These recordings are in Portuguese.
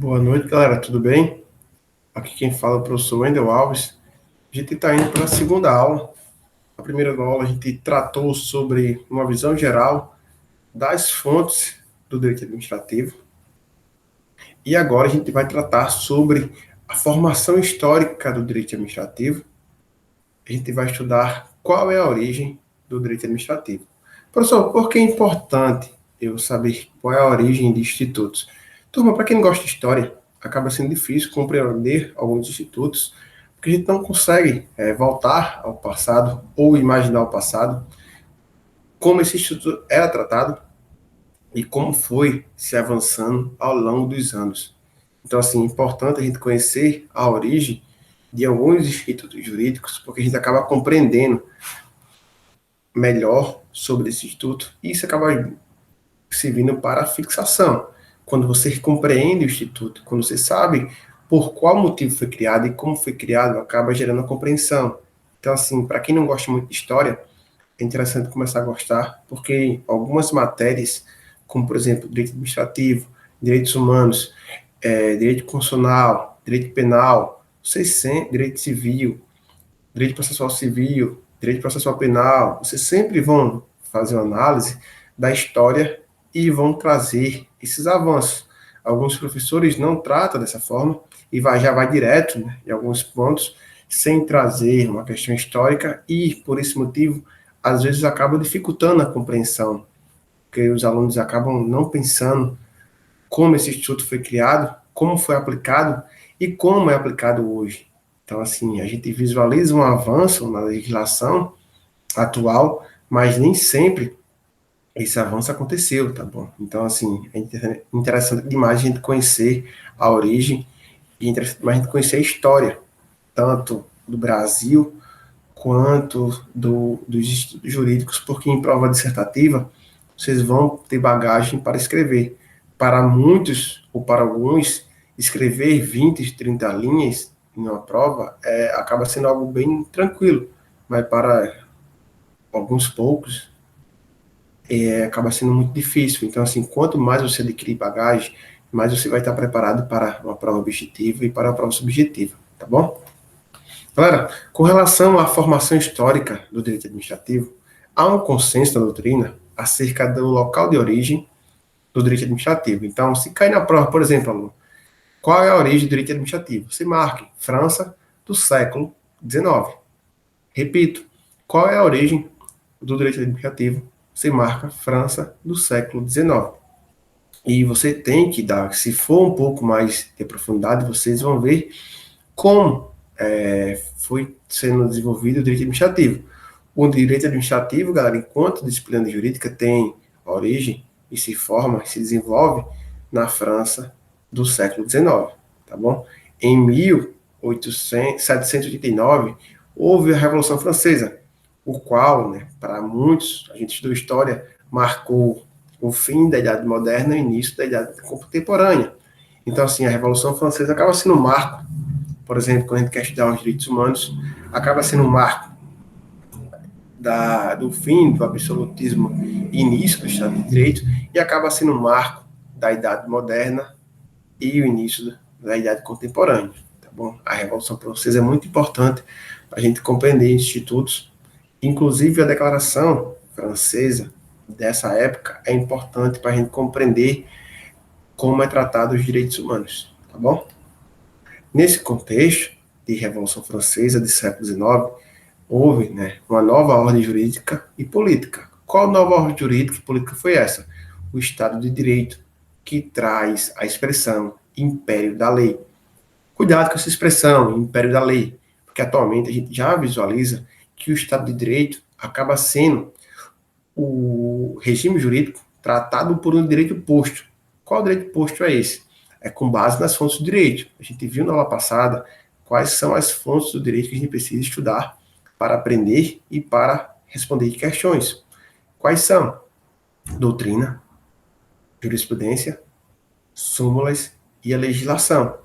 Boa noite, galera. Tudo bem? Aqui quem fala é o professor Wendel Alves. A gente está indo para a segunda aula. Na primeira aula, a gente tratou sobre uma visão geral das fontes do direito administrativo. E agora a gente vai tratar sobre a formação histórica do direito administrativo. A gente vai estudar qual é a origem do direito administrativo. Professor, por que é importante eu saber qual é a origem de institutos? Turma, para quem não gosta de história, acaba sendo difícil compreender alguns institutos, porque a gente não consegue voltar ao passado ou imaginar o passado, como esse instituto era tratado e como foi se avançando ao longo dos anos. Então, assim, é importante a gente conhecer a origem de alguns institutos jurídicos, porque a gente acaba compreendendo melhor sobre esse instituto e isso acaba servindo para a fixação. Quando você compreende o instituto, quando você sabe por qual motivo foi criado e como foi criado, acaba gerando a compreensão. Então, assim, para quem não gosta muito de história, é interessante começar a gostar, porque algumas matérias, como por exemplo, direito administrativo, direitos humanos, direito constitucional, direito penal, direito civil, direito processual civil, direito processual penal, vocês sempre vão fazer uma análise da história e vão trazer esses avanços. Alguns professores não tratam dessa forma e já vai direto, né, em alguns pontos, sem trazer uma questão histórica e, por esse motivo, às vezes acaba dificultando a compreensão, porque os alunos acabam não pensando como esse instituto foi criado, como foi aplicado e como é aplicado hoje. Então, assim, a gente visualiza um avanço na legislação atual, mas nem sempre esse avanço aconteceu, tá bom? Então, assim, é interessante demais a gente conhecer a origem e interessante demais a gente conhecer a história, tanto do Brasil quanto dos institutos jurídicos, porque em prova dissertativa vocês vão ter bagagem para escrever. Para muitos, ou para alguns, escrever 20, 30 linhas em uma prova acaba sendo algo bem tranquilo, mas para alguns poucos acaba sendo muito difícil. Então, assim, quanto mais você adquirir bagagem, mais você vai estar preparado para uma prova objetiva e para a prova subjetiva, tá bom? Galera, com relação à formação histórica do direito administrativo, há um consenso da doutrina acerca do local de origem do direito administrativo. Então, se cair na prova, por exemplo, aluno, qual é a origem do direito administrativo? Você marque França do século XIX. Repito, qual é a origem do direito administrativo? Você marca França do século XIX. E você tem que dar, se for um pouco mais de profundidade, vocês vão ver como foi sendo desenvolvido o direito administrativo. O direito administrativo, galera, enquanto disciplina jurídica, tem origem e se forma, se desenvolve na França do século XIX, tá bom? Em 1789, houve a Revolução Francesa, o qual, né, para muitos, a gente estudou história, marcou o fim da Idade Moderna e o início da Idade Contemporânea. Então, assim, a Revolução Francesa acaba sendo um marco, por exemplo, quando a gente quer estudar os direitos humanos, acaba sendo um marco do fim do absolutismo e início do Estado de Direito e acaba sendo um marco da Idade Moderna e o início da Idade Contemporânea. Tá bom? A Revolução Francesa é muito importante para a gente compreender institutos, inclusive a Declaração Francesa dessa época é importante para a gente compreender como é tratado os direitos humanos. Tá bom? Nesse contexto de Revolução Francesa de século XIX, houve, né, uma nova ordem jurídica e política. Qual nova ordem jurídica e política foi essa? O Estado de Direito, que traz a expressão império da lei. Cuidado com essa expressão, império da lei, porque atualmente a gente já visualiza que o Estado de Direito acaba sendo o regime jurídico tratado por um direito posto. Qual direito posto é esse? É com base nas fontes do direito. A gente viu na aula passada quais são as fontes do direito que a gente precisa estudar para aprender e para responder questões. Quais são? Doutrina, jurisprudência, súmulas e a legislação.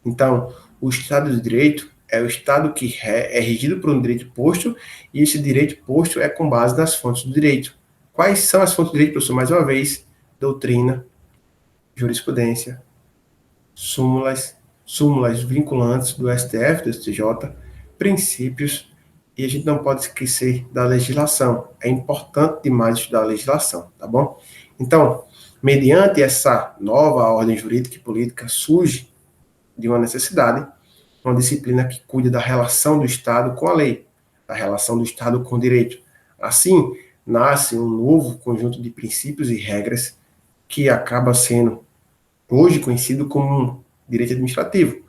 Então, o Estado de Direito é o Estado que é regido por um direito posto e esse direito posto é com base nas fontes do direito. Quais são as fontes do direito, professor? Mais uma vez, doutrina, jurisprudência, súmulas vinculantes do STF, do STJ, princípios, e a gente não pode esquecer da legislação. É importante demais estudar a legislação, tá bom? Então, mediante essa nova ordem jurídica e política, surge de uma necessidade uma disciplina que cuida da relação do Estado com a lei, da relação do Estado com o direito. Assim, nasce um novo conjunto de princípios e regras que acaba sendo hoje conhecido como direito administrativo,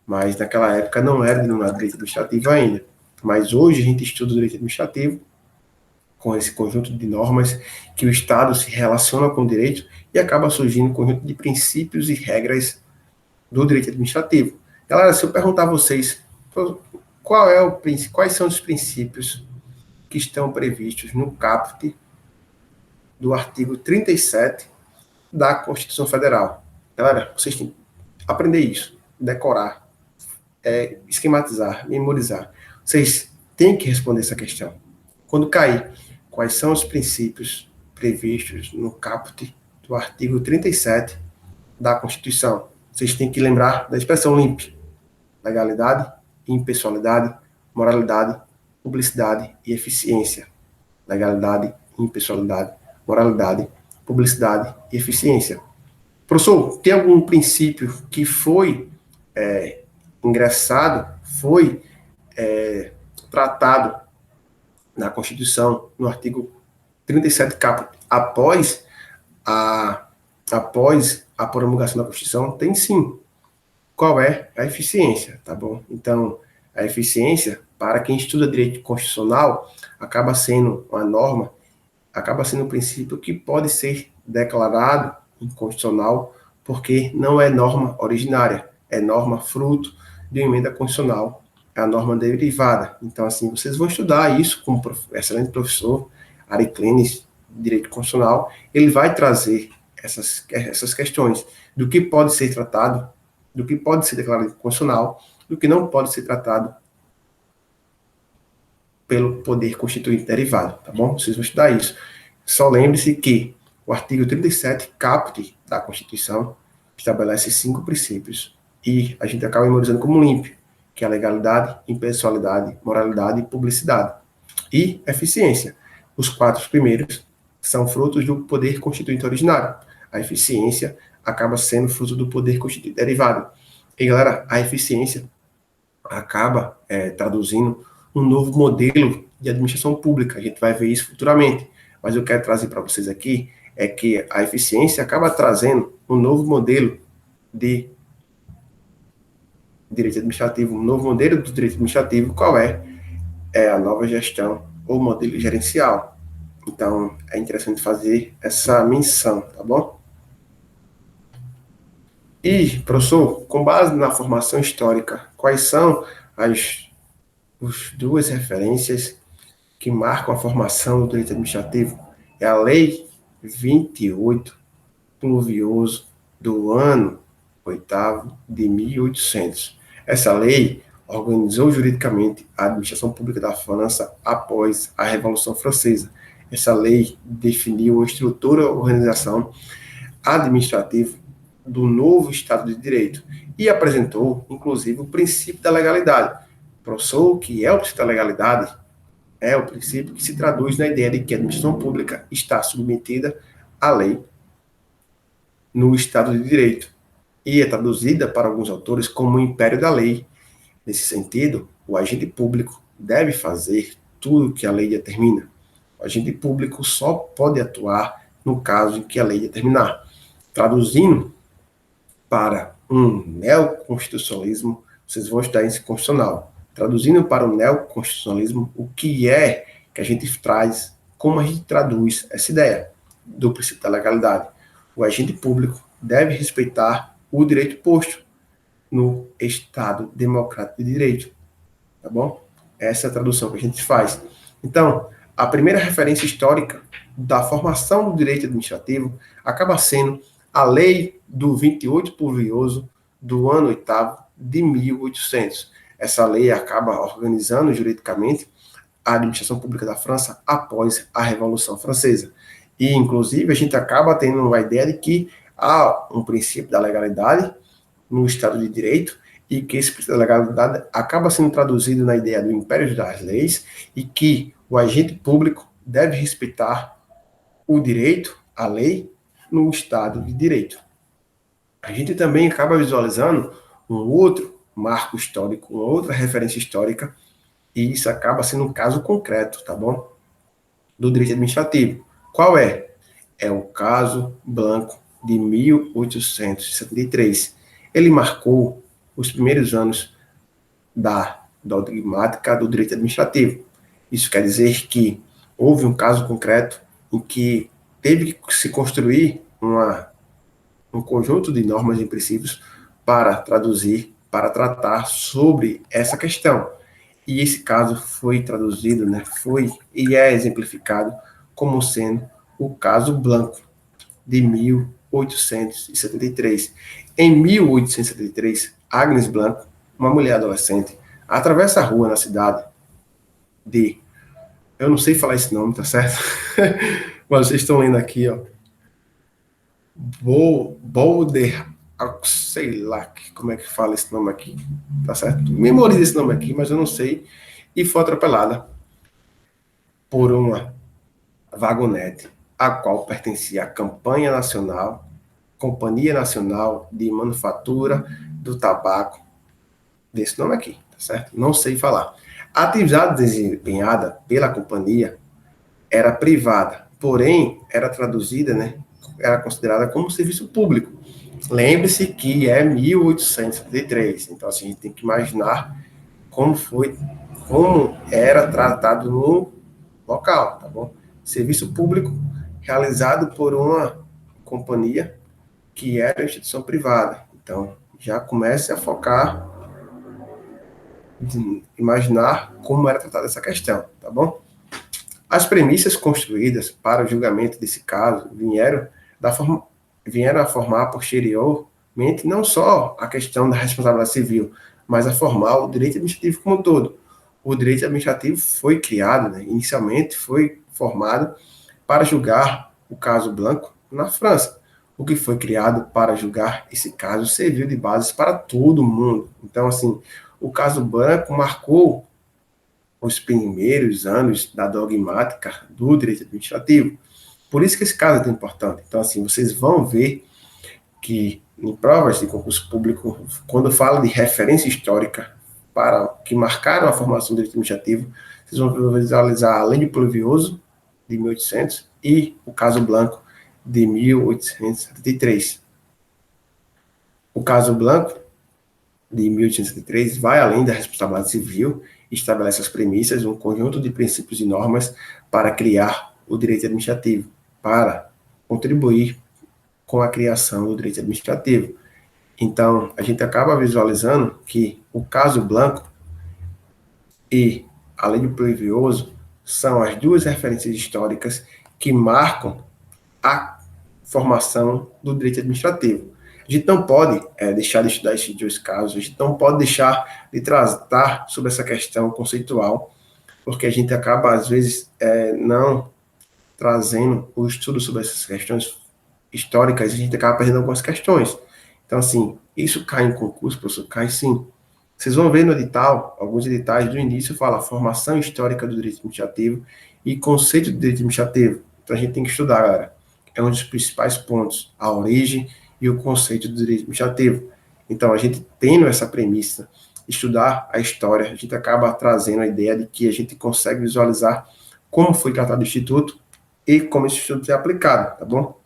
mas naquela época não era denominado direito administrativo ainda. Mas hoje a gente estuda o direito administrativo com esse conjunto de normas que o Estado se relaciona com o direito e acaba surgindo um conjunto de princípios e regras do direito administrativo. Galera, se eu perguntar a vocês quais são os princípios que estão previstos no caput do artigo 37 da Constituição Federal. Galera, vocês têm que aprender isso, decorar, esquematizar, memorizar. Vocês têm que responder essa questão. Quando cair, quais são os princípios previstos no caput do artigo 37 da Constituição? Vocês têm que lembrar da expressão LIMP: legalidade, impessoalidade, moralidade, publicidade e eficiência. Legalidade, impessoalidade, moralidade, publicidade e eficiência. Professor, tem algum princípio que foi ingressado, foi tratado na Constituição, no artigo 37 caput, após a promulgação da Constituição? Tem sim. Qual é a eficiência, tá bom? Então, a eficiência, para quem estuda direito constitucional, acaba sendo uma norma, acaba sendo um princípio que pode ser declarado inconstitucional, porque não é norma originária, é norma fruto de uma emenda constitucional, é a norma derivada. Então, assim, vocês vão estudar isso com o excelente professor Ari Klenes, direito constitucional, ele vai trazer essas questões do que pode ser tratado, do que pode ser declarado inconstitucional, do que não pode ser tratado pelo poder constituinte derivado, tá bom? Vocês vão estudar isso. Só lembre-se que o artigo 37 caput da Constituição estabelece 5 princípios e a gente acaba memorizando como LIMP, que é a legalidade, impessoalidade, moralidade e publicidade. E eficiência. Os 4 primeiros são frutos do poder constituinte originário. A eficiência acaba sendo fruto do poder constituinte derivado. E, galera, a eficiência acaba traduzindo um novo modelo de administração pública. A gente vai ver isso futuramente. Mas eu quero trazer para vocês aqui é que a eficiência acaba trazendo um novo modelo de direito administrativo, um novo modelo do direito administrativo. Qual é? É a nova gestão ou modelo gerencial. Então, é interessante fazer essa menção, tá bom? E, professor, com base na formação histórica, quais são as duas referências que marcam a formação do direito administrativo? É a Lei 28, pluvioso, do ano 8º de 1800. Essa lei organizou juridicamente a administração pública da França após a Revolução Francesa. Essa lei definiu a estrutura e organização administrativa do novo Estado de Direito e apresentou, inclusive, o princípio da legalidade. Professor, o que é o princípio da legalidade? É o princípio que se traduz na ideia de que a administração pública está submetida à lei no Estado de Direito e é traduzida para alguns autores como o império da lei. Nesse sentido, o agente público deve fazer tudo o que a lei determina. O agente público só pode atuar no caso em que a lei determinar. Traduzindo para um neoconstitucionalismo, vocês vão estudar isso constitucional. Traduzindo para o neoconstitucionalismo, o que é que a gente traz, como a gente traduz essa ideia do princípio da legalidade? O agente público deve respeitar o direito posto no Estado democrático de direito, tá bom? Essa é a tradução que a gente faz. Então, a primeira referência histórica da formação do direito administrativo acaba sendo a Lei do 28 pluvioso do ano 8º de 1800. Essa lei acaba organizando juridicamente a administração pública da França após a Revolução Francesa. E, inclusive, a gente acaba tendo a ideia de que há um princípio da legalidade no Estado de Direito, e que esse princípio da legalidade acaba sendo traduzido na ideia do império das leis, e que o agente público deve respeitar o direito, a lei, no Estado de Direito. A gente também acaba visualizando um outro marco histórico, uma outra referência histórica, e isso acaba sendo um caso concreto, tá bom? Do direito administrativo. Qual é? É o caso Blanco de 1873. Ele marcou os primeiros anos da dogmática do direito administrativo. Isso quer dizer que houve um caso concreto em que teve que se construir um conjunto de normas e princípios para traduzir, para tratar sobre essa questão. E esse caso foi traduzido, né, foi e é exemplificado como sendo o caso Blanco, de 1873. Em 1873, Agnes Blanco, uma mulher adolescente, atravessa a rua na cidade de... Eu não sei falar esse nome, tá certo? Mas vocês estão lendo aqui, ó. Boulder, sei lá como é que fala esse nome aqui, tá certo? Memorize esse nome aqui, mas eu não sei. E foi atropelada por uma vagonete, a qual pertencia à Companhia Nacional de Manufatura do Tabaco, desse nome aqui, tá certo? Não sei falar. A atividade desempenhada pela companhia era privada, porém era traduzida, né? Era considerada como serviço público. Lembre-se que é 1873, então assim, a gente tem que imaginar como era tratado no local, tá bom? Serviço público realizado por uma companhia que era instituição privada. Então, já comece a focar, imaginar como era tratada essa questão, tá bom? As premissas construídas para o julgamento desse caso vieram a formar posteriormente não só a questão da responsabilidade civil, mas a formar o direito administrativo como um todo. O direito administrativo foi criado, né, inicialmente foi formado para julgar o caso Blanco na França. O que foi criado para julgar esse caso serviu de base para todo mundo. Então, assim, o caso Blanco marcou os primeiros anos da dogmática do direito administrativo. Por isso que esse caso é tão importante. Então, assim, vocês vão ver que em provas de concurso público, quando fala de referência histórica para que marcaram a formação do direito administrativo, vocês vão visualizar a Lei de Pluvioso, de 1800, e o caso Blanco, de 1873. O caso Blanco, de 1873, vai além da responsabilidade civil e estabelece as premissas, um conjunto de princípios e normas para criar o direito administrativo, para contribuir com a criação do direito administrativo. Então, a gente acaba visualizando que o caso Blanco e a Lei do Pluvioso são as duas referências históricas que marcam a formação do direito administrativo. A gente não pode deixar de estudar esses dois casos, a gente não pode deixar de tratar sobre essa questão conceitual, porque a gente acaba, às vezes, não trazendo o estudo sobre essas questões históricas, e a gente acaba perdendo algumas questões. Então, assim, isso cai em concurso, professor? Cai sim. Vocês vão ver no edital, alguns editais do início fala formação histórica do direito administrativo e conceito de direito administrativo. Então, a gente tem que estudar, galera. É um dos principais pontos, a origem e o conceito do direito administrativo. Então, a gente tendo essa premissa, estudar a história, a gente acaba trazendo a ideia de que a gente consegue visualizar como foi tratado o Instituto e como esse Instituto é aplicado, tá bom?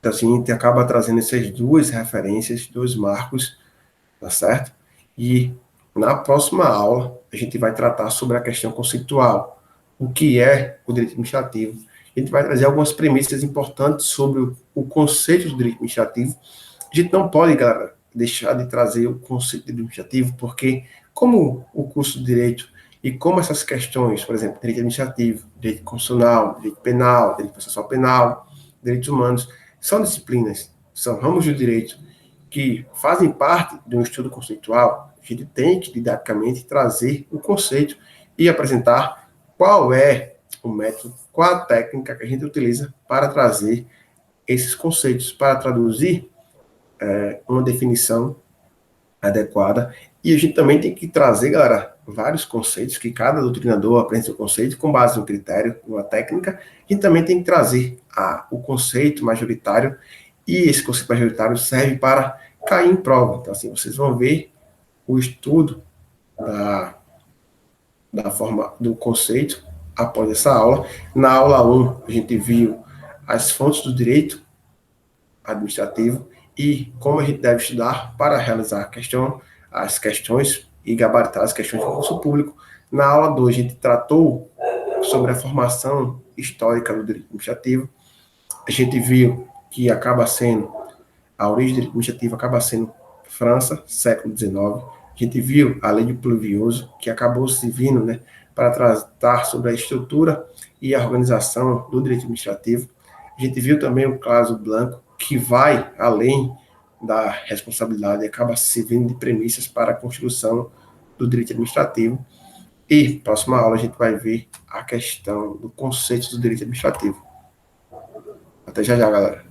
Então, assim, a gente acaba trazendo essas duas referências, dois marcos, tá certo? E na próxima aula, a gente vai tratar sobre a questão conceitual, o que é o direito administrativo. A gente vai trazer algumas premissas importantes sobre o conceito do direito administrativo. A gente não pode, galera, deixar de trazer o conceito de direito administrativo, porque como o curso de direito e como essas questões, por exemplo, direito administrativo, direito constitucional, direito penal, direito processual penal, direitos humanos, são disciplinas, são ramos do direito que fazem parte de um estudo conceitual. A gente tem que, didaticamente, trazer o conceito e apresentar qual é o método, qual a técnica que a gente utiliza para trazer esses conceitos, para traduzir uma definição adequada. E a gente também tem que trazer, galera, vários conceitos, que cada doutrinador aprende seu conceito com base no critério, numa técnica, e também tem que trazer o conceito majoritário, e esse conceito majoritário serve para cair em prova. Então, assim, vocês vão ver o estudo da forma do conceito após essa aula. Na aula 1, a gente viu as fontes do direito administrativo e como a gente deve estudar para realizar as questões e gabaritar as questões de concurso público. Na aula 2, a gente tratou sobre a formação histórica do direito administrativo. A gente viu que a origem do direito administrativo acaba sendo França, século XIX. A gente viu a lei de Pluvioso, que acabou se vindo, né, para tratar sobre a estrutura e a organização do direito administrativo. A gente viu também o caso Blanco, que vai além da responsabilidade e acaba servindo de premissas para a construção do direito administrativo. E, próxima aula, a gente vai ver a questão do conceito do direito administrativo. Até já já, galera.